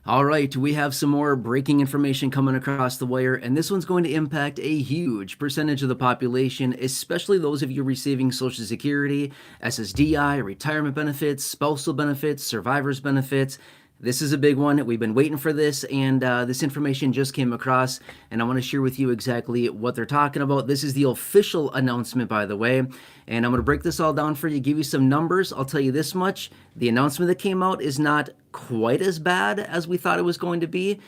All right, we have some more breaking information coming across the wire, and this one's going to impact a huge percentage of the population, especially those of you receiving Social Security, SSDI, retirement benefits, spousal benefits, survivors benefits. This is a big one. We've been waiting for this, and this information just came across, and I want to share with you exactly what they're talking about. This is the official announcement, by the way, and I'm going to break this all down for you, give you some numbers. I'll tell you this much. The announcement that came out is not quite as bad as we thought it was going to be.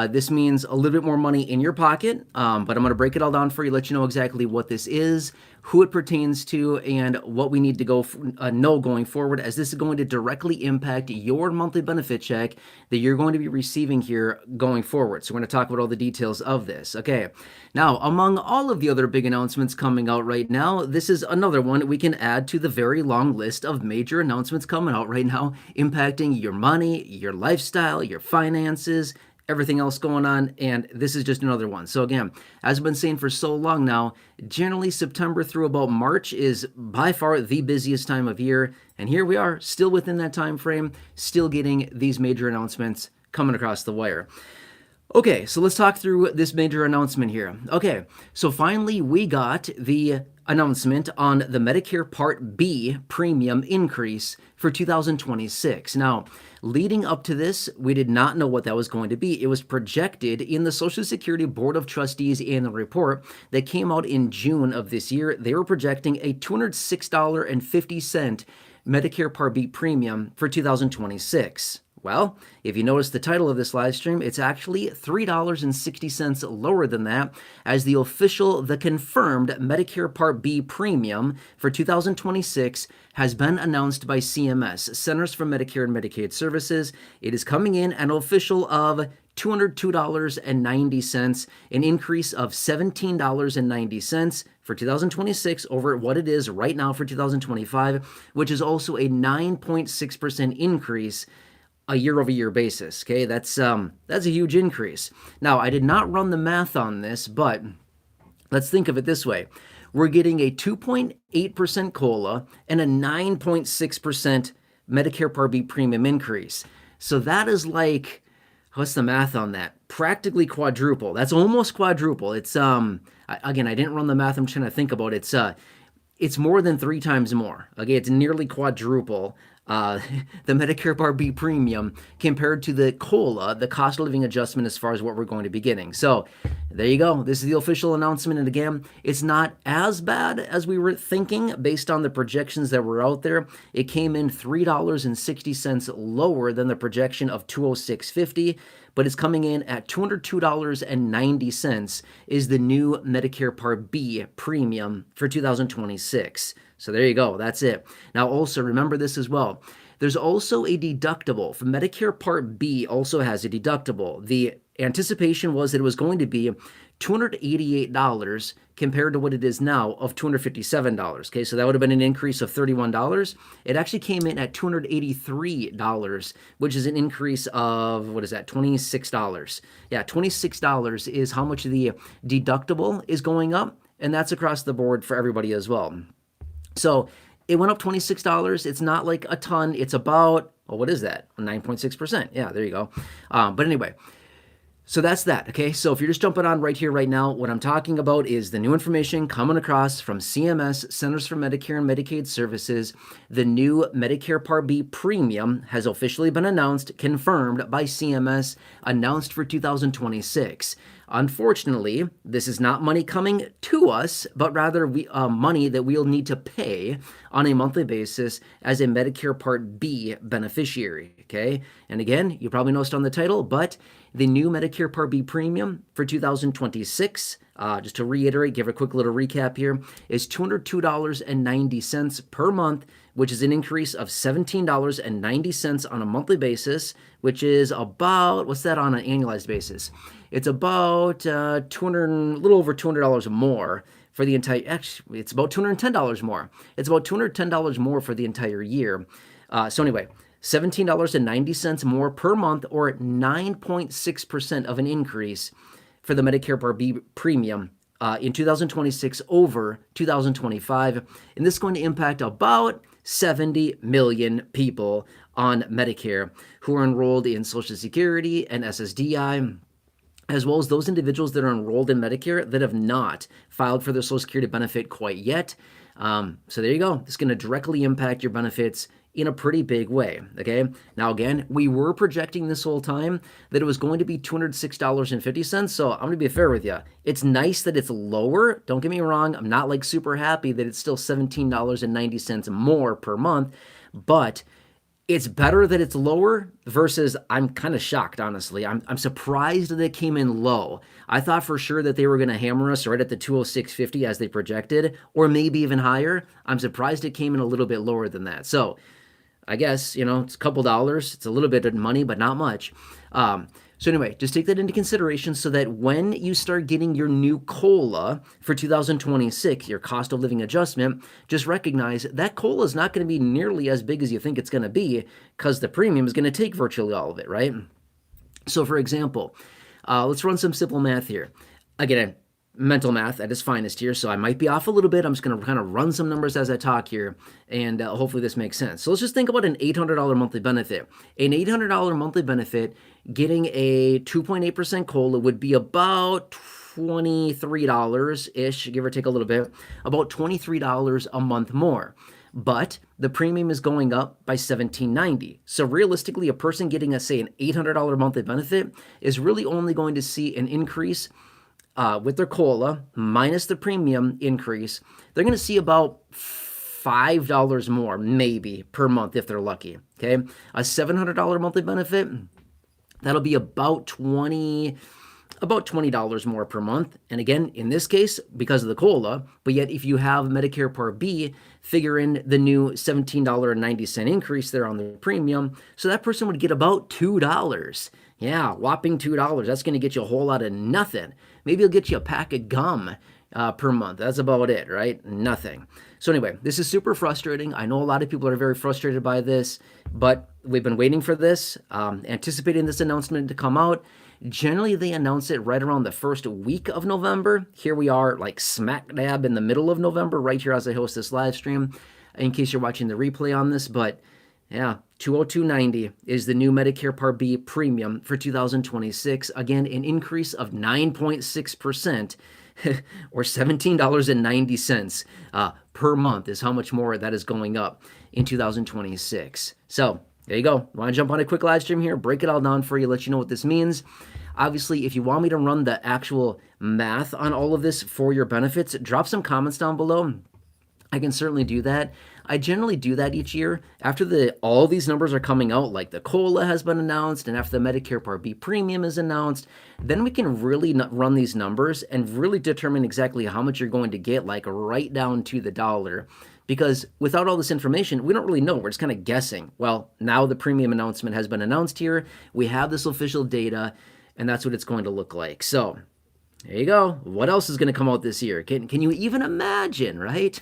This means a little bit more money in your pocket, but I'm going to break it all down for you, let you know exactly what this is, who it pertains to, and what we need to know going forward, as this is going to directly impact your monthly benefit check that you're going to be receiving here going forward. So we're going to talk about all the details of this. Okay, now among all of the other big announcements coming out right now, this is another one we can add to the very long list of major announcements coming out right now, impacting your money, your lifestyle, your finances, everything else going on, and this is just another one. So again, as I've been saying for so long now, generally September through about March is by far the busiest time of year, and here we are, still within that time frame, still getting these major announcements coming across the wire. Okay, so let's talk through this major announcement here. Okay, so finally we got the announcement on the Medicare Part B premium increase for 2026. Now, leading up to this, we did not know what that was going to be. It was projected in the Social Security Board of Trustees annual report that came out in June of this year. They were projecting a $206.50 Medicare Part B premium for 2026. Well, if you notice the title of this live stream, it's actually $3.60 lower than that, as the confirmed Medicare Part B premium for 2026 has been announced by CMS, Centers for Medicare and Medicaid Services. It is coming in an official of $202.90, an increase of $17.90 for 2026 over what it is right now for 2025, which is also a 9.6% increase a year-over-year basis. Okay, that's a huge increase. Now, I did not run the math on this, but let's think of it this way. We're getting a 2.8% COLA and a 9.6% Medicare Part B premium increase. So that is like, what's the math on that? Practically quadruple. That's almost quadruple. It's again, I didn't run the math. I'm trying to think about it. It's more than 3 times more. Okay, it's nearly quadruple the Medicare Part B premium compared to the COLA, the cost of living adjustment, as far as what we're going to be getting. So there you go. This is the official announcement. And again, it's not as bad as we were thinking based on the projections that were out there. It came in $3.60 lower than the projection of $206.50. But it's coming in at $202.90 is the new Medicare Part B premium for 2026. So there you go. That's it. Now also remember this as well. There's also a deductible. For Medicare Part B also has a deductible. The anticipation was that it was going to be $288 compared to what it is now of $257. Okay, so that would have been an increase of $31. It actually came in at $283, which is an increase of, what is that, $26. Yeah, $26 is how much the deductible is going up, and that's across the board for everybody as well. So it went up $26. It's not like a ton. It's about, well, what is that? 9.6%. Yeah, there you go. But anyway, so that's that, okay? So if you're just jumping on right here, right now, what I'm talking about is the new information coming across from CMS, Centers for Medicare and Medicaid Services. The new Medicare Part B premium has officially been announced, confirmed by CMS, announced for 2026. Unfortunately, this is not money coming to us, but rather money that we'll need to pay on a monthly basis as a Medicare Part B beneficiary, okay? And again, you probably noticed on the title, but the new Medicare Part B premium for 2026, just to reiterate, give a quick little recap here, is $202.90 per month, which is an increase of $17.90 on a monthly basis, which is about, what's that on an annualized basis? It's about a little over $200 more for the entire, actually, it's about $210 more. It's about $210 more for the entire year. So anyway, $17.90 more per month, or 9.6% of an increase for the Medicare Part B premium in 2026 over 2025. And this is going to impact about 70 million people on Medicare who are enrolled in Social Security and SSDI, as well as those individuals that are enrolled in Medicare that have not filed for their Social Security benefit quite yet. So there you go. It's going to directly impact your benefits in a pretty big way, okay? Now, again, we were projecting this whole time that it was going to be $206.50, so I'm going to be fair with you. It's nice that it's lower. Don't get me wrong. I'm not like super happy that it's still $17.90 more per month, but it's better that it's lower versus I'm kind of shocked, honestly. I'm surprised that it came in low. I thought for sure that they were going to hammer us right at the 206.50 as they projected, or maybe even higher. I'm surprised it came in a little bit lower than that. So I guess, it's a couple dollars. It's a little bit of money, but not much. So anyway, just take that into consideration so that when you start getting your new COLA for 2026, your cost of living adjustment, just recognize that COLA is not going to be nearly as big as you think it's going to be because the premium is going to take virtually all of it, right? So for example, let's run some simple math here. Again, mental math at its finest here, so I might be off a little bit. I'm just going to kind of run some numbers as I talk here, and hopefully this makes sense. So let's just think about an $800 monthly benefit. An $800 monthly benefit, getting a 2.8% COLA would be about $23-ish, give or take a little bit, about $23 a month more. But the premium is going up by $17.90. So realistically, a person getting, say, an $800 monthly benefit is really only going to see an increase with their COLA minus the premium increase. They're going to see about $5 more, maybe, per month if they're lucky. Okay, a $700 monthly benefit, that'll be about $20 more per month. And again, in this case, because of the COLA, but yet if you have Medicare Part B, figure in the new $17.90 increase there on the premium. So that person would get about $2. Yeah, whopping $2. That's going to get you a whole lot of nothing. Maybe it'll get you a pack of gum per month. That's about it, right? Nothing. So anyway, this is super frustrating. I know a lot of people are very frustrated by this, but we've been waiting for this, anticipating this announcement to come out. Generally, they announce it right around the first week of November. Here we are, like smack dab in the middle of November, right here as I host this live stream, in case you're watching the replay on this. But yeah, $202.90 is the new Medicare Part B premium for 2026. Again, an increase of 9.6%, or $17.90 per month is how much more that is going up in 2026. So there you go. I want to jump on a quick live stream here, break it all down for you, let you know what this means. Obviously, if you want me to run the actual math on all of this for your benefits, drop some comments down below. I can certainly do that. I generally do that each year after all these numbers are coming out, like the COLA has been announced and after the Medicare Part B premium is announced, then we can really run these numbers and really determine exactly how much you're going to get, like right down to the dollar. Because without all this information, we don't really know. We're just kind of guessing. Well, now the premium announcement has been announced here. We have this official data, and that's what it's going to look like. So there you go. What else is going to come out this year? Can you even imagine, right?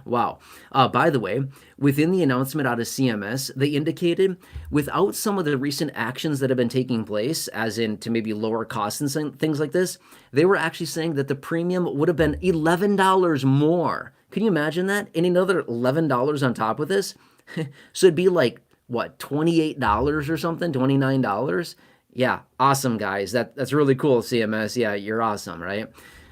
Wow. By the way, within the announcement out of CMS, they indicated without some of the recent actions that have been taking place, as in to maybe lower costs and things like this, they were actually saying that the premium would have been $11 more. Can you imagine that? And another $11 on top of this? So it'd be like, what, $28 or something? $29? Yeah, awesome, guys. That's really cool, CMS. Yeah, you're awesome, right?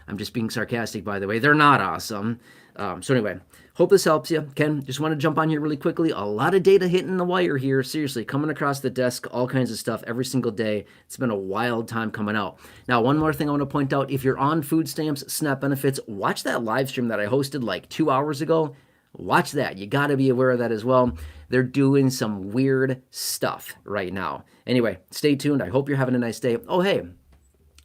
I'm just being sarcastic, by the way. They're not awesome. So anyway, hope this helps you. Ken, just want to jump on here really quickly. A lot of data hitting the wire here. Seriously, coming across the desk, all kinds of stuff every single day. It's been a wild time coming out. Now, one more thing I want to point out. If you're on food stamps, SNAP benefits, watch that live stream that I hosted like 2 hours ago. Watch that. You got to be aware of that as well. They're doing some weird stuff right now. Anyway, stay tuned. I hope you're having a nice day. Oh, hey,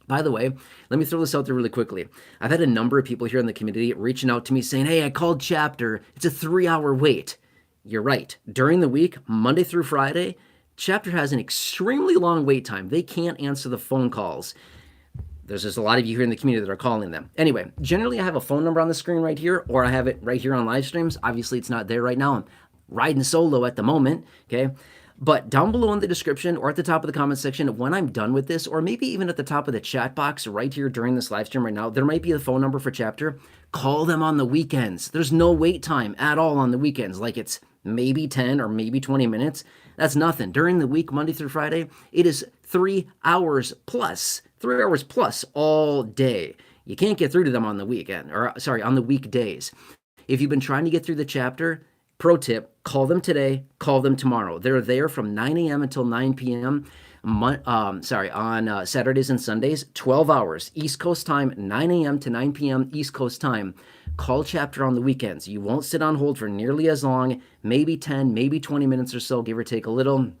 by the way, let me throw this out there really quickly. I've had a number of people here in the community reaching out to me saying, hey, I called Chapter. It's a 3-hour wait. You're right. During the week, Monday through Friday, Chapter has an extremely long wait time. They can't answer the phone calls. There's just a lot of you here in the community that are calling them. Anyway, generally I have a phone number on the screen right here, or I have it right here on live streams. Obviously, it's not there right now. I'm riding solo at the moment, okay? But down below in the description or at the top of the comment section, when I'm done with this, or maybe even at the top of the chat box right here during this live stream right now, there might be a phone number for Chapter. Call them on the weekends. There's no wait time at all on the weekends. Like it's maybe 10 or maybe 20 minutes. That's nothing. During the week, Monday through Friday, it is 3 hours plus. 3 hours plus all day. You can't get through to them on the weekend, or sorry, on the weekdays. If you've been trying to get through the chapter, pro tip, call them today, call them tomorrow. They're there from 9 a.m. until 9 p.m. On Saturdays and Sundays, 12 hours, East Coast time, 9 a.m. to 9 p.m. East Coast time. Call chapter on the weekends. You won't sit on hold for nearly as long, maybe 10, maybe 20 minutes or so, give or take a little.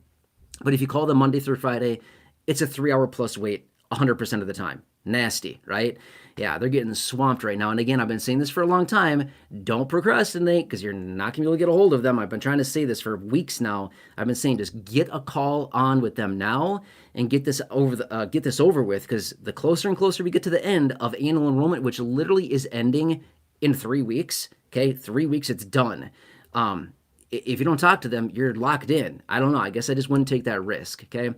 But if you call them Monday through Friday, it's a 3 hour plus wait 100% of the time. Nasty, right? Yeah, they're getting swamped right now. And again, I've been saying this for a long time. Don't procrastinate because you're not going to be able to get a hold of them. I've been trying to say this for weeks now. I've been saying just get a call on with them now and get this over with, because the closer and closer we get to the end of annual enrollment, which literally is ending in 3 weeks, okay? 3 weeks, it's done. If you don't talk to them, you're locked in. I don't know. I guess I just wouldn't take that risk, okay?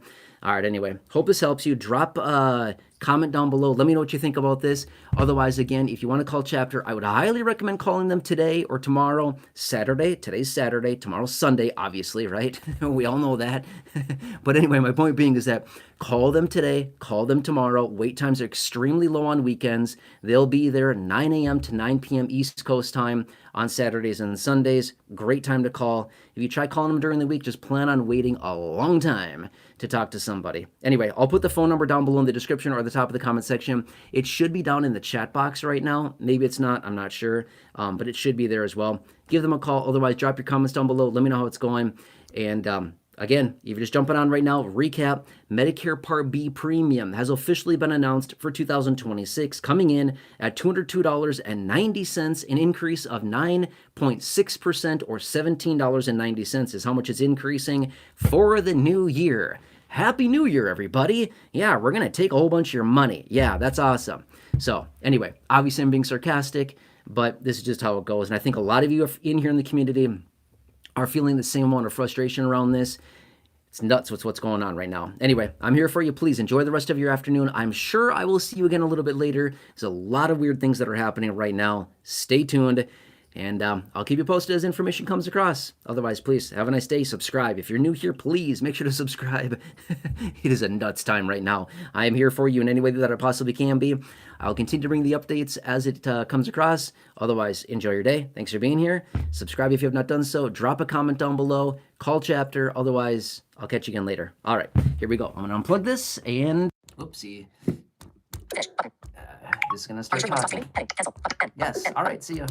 All right, anyway, hope this helps you. Drop a comment down below. Let me know what you think about this. Otherwise, again, if you want to call chapter, I would highly recommend calling them today or tomorrow. Saturday. Today's Saturday. Tomorrow's Sunday, obviously, right? We all know that. But anyway, my point being is that call them today, call them tomorrow. Wait times are extremely low on weekends. They'll be there 9 a.m. to 9 p.m. East Coast time on Saturdays and Sundays. Great time to call. If you try calling them during the week, just plan on waiting a long time to talk to somebody. Anyway, I'll put the phone number down below in the description or the top of the comment section. It should be down in the chat box right now. Maybe it's not, I'm not sure, but it should be there as well. Give them a call. Otherwise, drop your comments down below. Let me know how it's going. And again, if you're just jumping on right now, recap, Medicare Part B premium has officially been announced for 2026, coming in at $202.90, an increase of 9.6%, or $17.90 is how much it's increasing for the new year. Happy New Year, everybody. Yeah, we're going to take a whole bunch of your money. Yeah, that's awesome. So anyway, obviously I'm being sarcastic, but this is just how it goes. And I think a lot of you in here in the community are feeling the same amount of frustration around this. It's nuts what's going on right now. Anyway, I'm here for you. Please enjoy the rest of your afternoon. I'm sure I will see you again a little bit later. There's a lot of weird things that are happening right now. Stay tuned. And I'll keep you posted as information comes across. Otherwise, please have a nice day. Subscribe. If you're new here, please make sure to subscribe. It is a nuts time right now. I am here for you in any way that I possibly can be. I'll continue to bring the updates as it comes across. Otherwise, enjoy your day. Thanks for being here. Subscribe if you have not done so. Drop a comment down below. Call chapter. Otherwise, I'll catch you again later. All right, here we go. I'm going to unplug this and... Oopsie. This is going to start talking. Yes. All right. See ya.